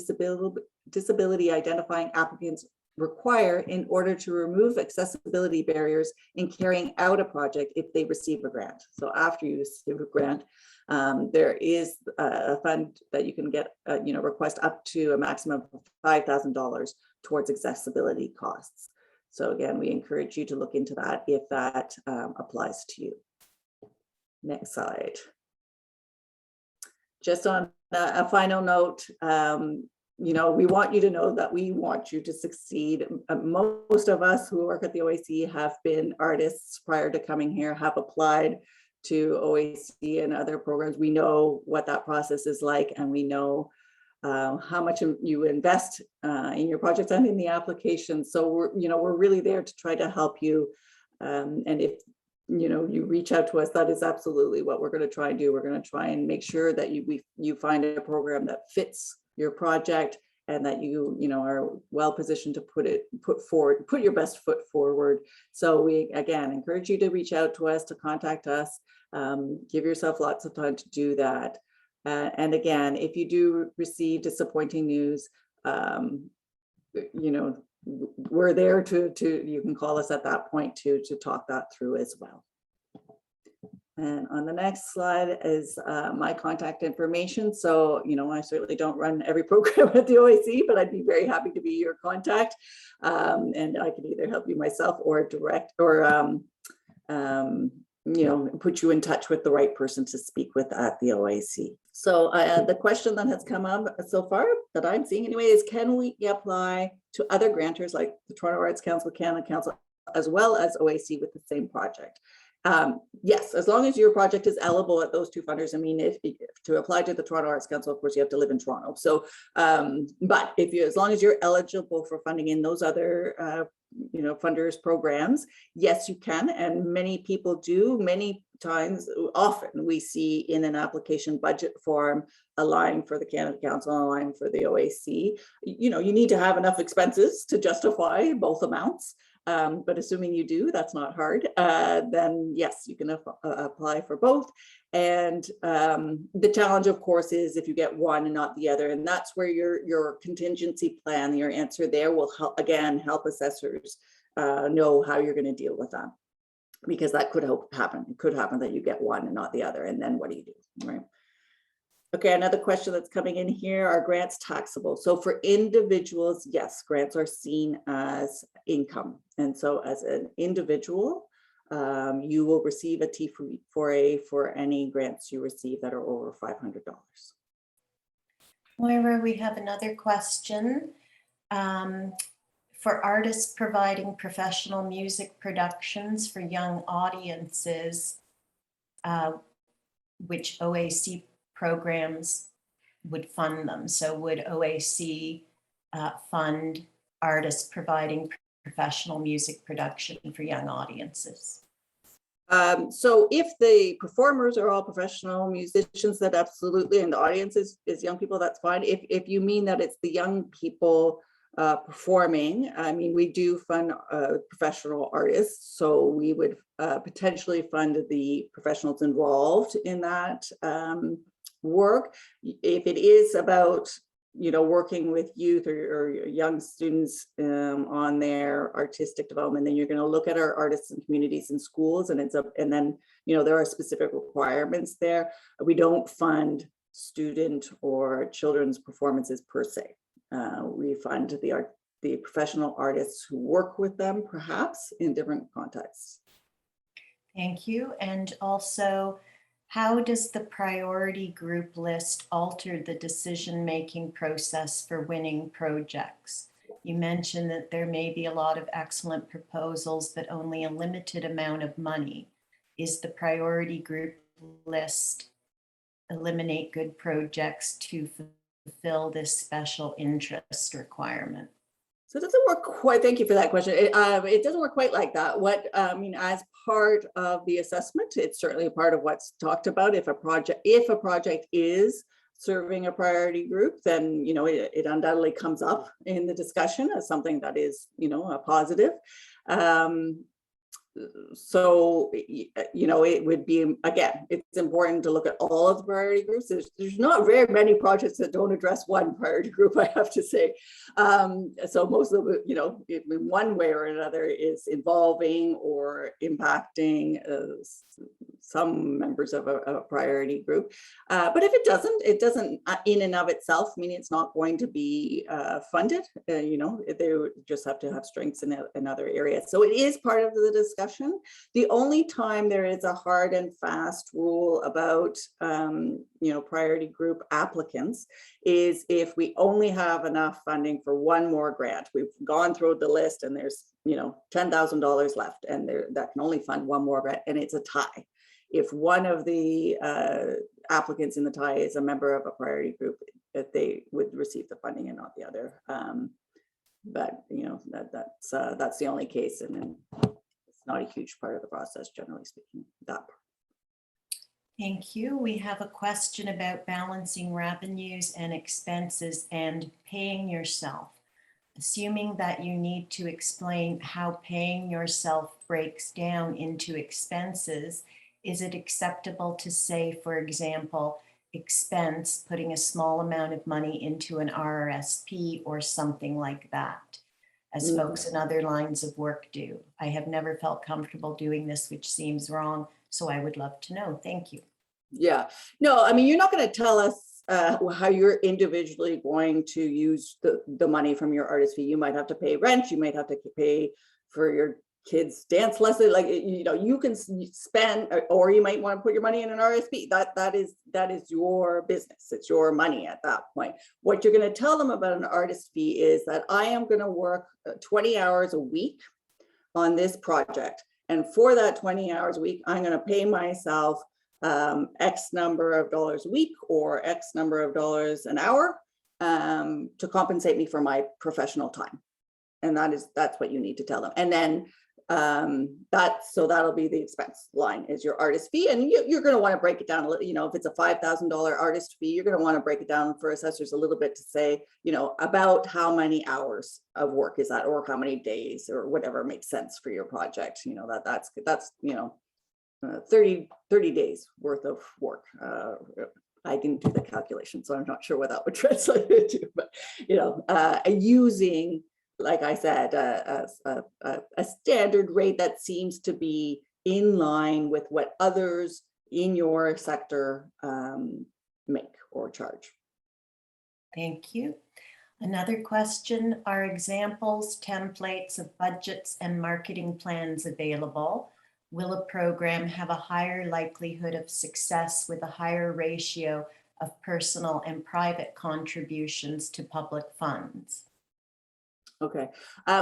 disability identifying applicants require in order to remove accessibility barriers in carrying out a project if they receive a grant. So after you receive a grant, there is a fund that you can get, request up to a maximum of $5,000 towards accessibility costs. So again, we encourage you to look into that if that applies to you. Next slide. Just on a final note, we want you to know that we want you to succeed. Most of us who work at the OAC have been artists prior to coming here, have applied to OAC and other programs. We know what that process is like, and we know how much you invest in your projects and in the application. So we're really there to try to help you. And if you reach out to us, that is absolutely what we're going to try and do. We're going to try and make sure that you find a program that fits your project and that you are well positioned to put your best foot forward. So we again encourage you to reach out to us, to contact us, give yourself lots of time to do that. And again, if you do receive disappointing news, we're there to you can call us at that point to talk that through as well. And on the next slide is my contact information. So, I certainly don't run every program at the OAC, but I'd be very happy to be your contact. And I can either help you myself or direct or, put you in touch with the right person to speak with at the OAC. So the question that has come up so far that I'm seeing anyway is, can we apply to other grantors like the Toronto Arts Council, Canada Council, as well as OAC with the same project? Yes, as long as your project is eligible at those two funders. I mean, if to apply to the Toronto Arts Council, of course, you have to live in Toronto. So, but as long as you're eligible for funding in those other, funders programs, yes, you can. And many people do. Many times, often we see in an application budget form a line for the Canada Council and a line for the OAC. You need to have enough expenses to justify both amounts. But assuming you do, that's not hard, then yes, you can apply for both. And the challenge, of course, is if you get one and not the other, and that's where your contingency plan, your answer there will help, again, help assessors know how you're going to deal with that, because that could happen. It could happen that you get one and not the other, and then what do you do, right? Okay, another question that's coming in here, are grants taxable? So for individuals, yes, grants are seen as income. And so as an individual, you will receive a T4A for any grants you receive that are over $500. Moira, we have another question. For artists providing professional music productions for young audiences, which OAC programs would fund them? So would OAC fund artists providing professional music production for young audiences? So if the performers are all professional musicians, that absolutely, and the audience is young people, that's fine. If you mean that it's the young people performing, I mean, we do fund professional artists, so we would potentially fund the professionals involved in that work. If it is about, you know, working with youth or young students on their artistic development, then you're going to look at our artists and communities in schools, and and then, you know, there are specific requirements there. We don't fund student or children's performances per se. We fund the professional artists who work with them, perhaps in different contexts. Thank you. And also, how does the priority group list alter the decision-making process for winning projects? You mentioned that there may be a lot of excellent proposals, but only a limited amount of money. Is the priority group list eliminate good projects to fulfill this special interest requirement? So it doesn't work quite, thank you for that question. It doesn't work quite like that. What I mean, as part of the assessment, it's certainly a part of what's talked about. If a project is serving a priority group, then, you know, it undoubtedly comes up in the discussion as something that is, you know, a positive. So, you know, it would be, again, it's important to look at all of the priority groups. There's not very many projects that don't address one priority group, I have to say. So most of it, you know, in one way or another is involving or impacting some members of a priority group. But if it doesn't in and of itself mean it's not going to be funded. You know, they just have to have strengths in other areas. So it is part of the discussion. The only time there is a hard and fast rule about you know, priority group applicants is if we only have enough funding for one more grant. We've gone through the list and there's, you know, $10,000 left, and that can only fund one more grant, and it's a tie. If one of the applicants in the tie is a member of a priority group, that they would receive the funding and not the other. But you know, that's the only case, and then it's not a huge part of the process, generally speaking. That part. Thank you. We have a question about balancing revenues and expenses and paying yourself. Assuming that you need to explain how paying yourself breaks down into expenses, is it acceptable to say, for example, expense, putting a small amount of money into an RRSP or something like that, as folks in other lines of work do? I have never felt comfortable doing this, which seems wrong. So I would love to know. Thank you. Yeah, no, I mean, you're not going to tell us how you're individually going to use the money from your artist fee. You might have to pay rent. You might have to pay for your kids' dance lesson. Like, you know, you can spend, or you might want to put your money in an RSP. That is your business. It's your money at that point. What you're going to tell them about an artist fee is that I am going to work 20 hours a week on this project. And for that 20 hours a week, I'm going to pay myself X number of dollars a week or X number of dollars an hour to compensate me for my professional time. And that's what you need to tell them. And then that'll be the expense line is your artist fee. And you're going to want to break it down a little, you know, if it's a $5,000 artist fee, you're going to want to break it down for assessors a little bit to say, you know, about how many hours of work is that, or how many days, or whatever makes sense for your project. You know, that's, you know, 30 days worth of work. I didn't do the calculation, so I'm not sure what that would translate into, but, you know, using, like I said, a standard rate that seems to be in line with what others in your sector make or charge. Thank you. Another question, are examples, templates of budgets and marketing plans available? Will a program have a higher likelihood of success with a higher ratio of personal and private contributions to public funds? Okay,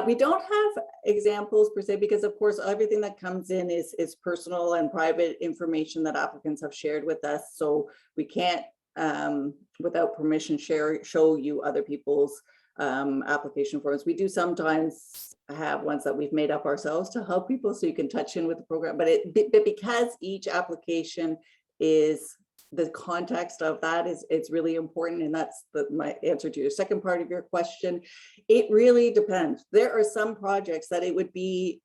we don't have examples per se, because of course everything that comes in is personal and private information that applicants have shared with us. So we can't, without permission, show you other people's application forms. We do sometimes have ones that we've made up ourselves to help people, so you can touch in with the program. But because each application is, the context of that is, it's really important. And that's my answer to your second part of your question. It really depends. There are some projects that it would be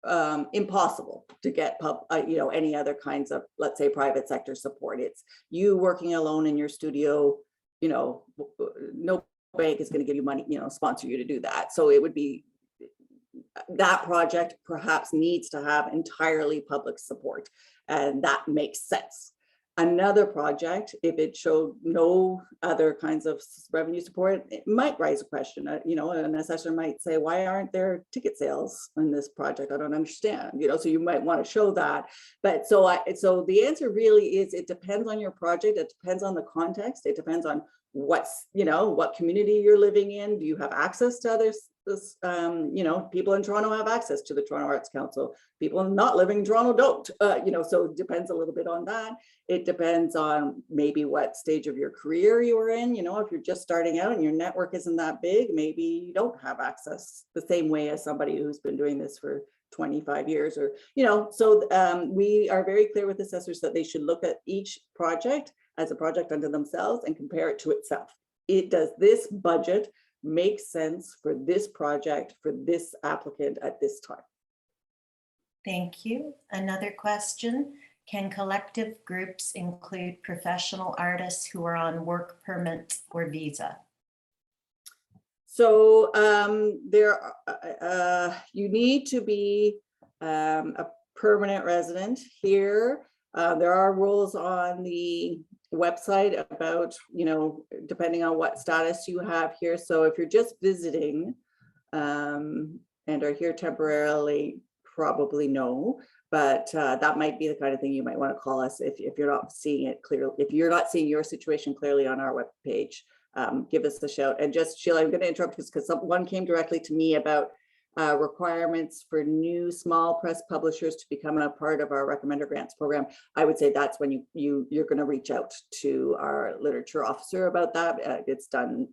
impossible to get you know, any other kinds of, let's say, private sector support. It's you working alone in your studio, you know, no bank is going to give you money, you know, sponsor you to do that. So it would be, that project perhaps needs to have entirely public support, and that makes sense. Another project, if it showed no other kinds of revenue support, it might raise a question. You know, an assessor might say, why aren't there ticket sales in this project? I don't understand, you know, so you might want to show that. But so the answer really is, it depends on your project. It depends on the context. It depends on what's, you know, what community you're living in. Do you have access to others? You know, people in Toronto have access to the Toronto Arts Council. People not living in Toronto don't, you know, so it depends a little bit on that. It depends on maybe what stage of your career you are in. You know, if you're just starting out and your network isn't that big, maybe you don't have access the same way as somebody who's been doing this for 25 years, or, you know, so we are very clear with assessors that they should look at each project as a project unto themselves and compare it to itself. Does this budget make sense for this project, for this applicant at this time? Thank you. Another question, can collective groups include professional artists who are on work permit or visa? So you need to be a permanent resident here. There are rules on the website about, you know, depending on what status you have here. So if you're just visiting and are here temporarily, probably no, but that might be the kind of thing you might want to call us if you're not seeing it clearly, if you're not seeing your situation clearly on our webpage. Give us a shout. And just, Sheila, I'm going to interrupt because one came directly to me about requirements for new small press publishers to become a part of our recommender grants program. I would say that's when you're going to reach out to our literature officer about that. It's done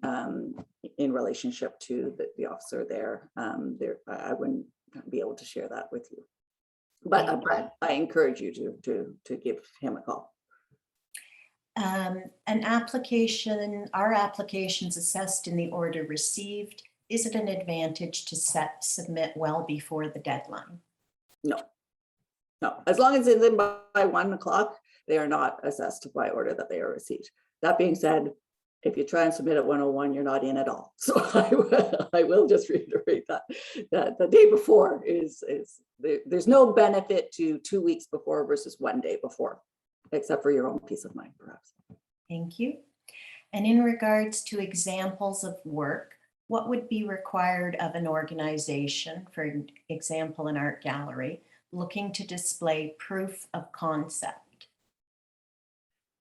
in relationship to the officer there. I wouldn't be able to share that with you, but I encourage you to give him a call. An application, our applications assessed in the order received. Is it an advantage to submit well before the deadline? No. As long as it's in by 1 o'clock, they are not assessed by order that they are received. That being said, if you try and submit at 1:01, you're not in at all. So I will just reiterate that the day before there's no benefit to 2 weeks before versus 1 day before, except for your own peace of mind, perhaps. Thank you. And in regards to examples of work, what would be required of an organization, for example, an art gallery, looking to display proof of concept?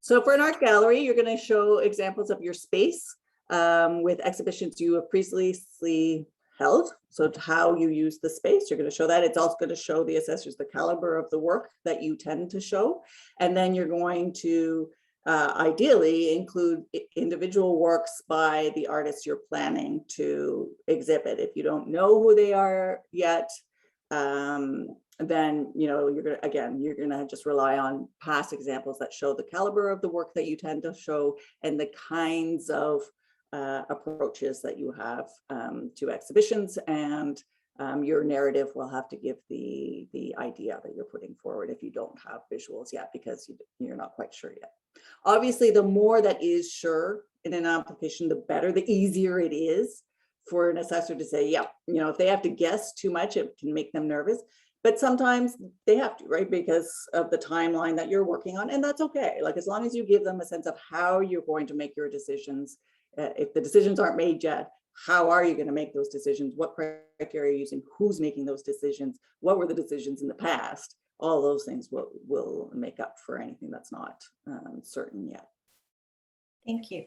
So for an art gallery, you're going to show examples of your space with exhibitions you have previously held. So how you use the space, you're going to show that. It's also going to show the assessors the caliber of the work that you tend to show. And then you're going to ideally include individual works by the artists you're planning to exhibit. If you don't know who they are yet, then, you're gonna just rely on past examples that show the caliber of the work that you tend to show and the kinds of approaches that you have to exhibitions, and your narrative will have to give the idea that you're putting forward if you don't have visuals yet, because you're not quite sure yet. Obviously, the more that is sure in an application, the better, the easier it is for an assessor to say, yeah, if they have to guess too much, it can make them nervous. But sometimes they have to, right? Because of the timeline that you're working on, and that's okay. Like, as long as you give them a sense of how you're going to make your decisions. If the decisions aren't made yet, how are you going to make those decisions? What criteria are you using? Who's making those decisions? What were the decisions in the past? All those things will make up for anything that's not certain yet. Thank you.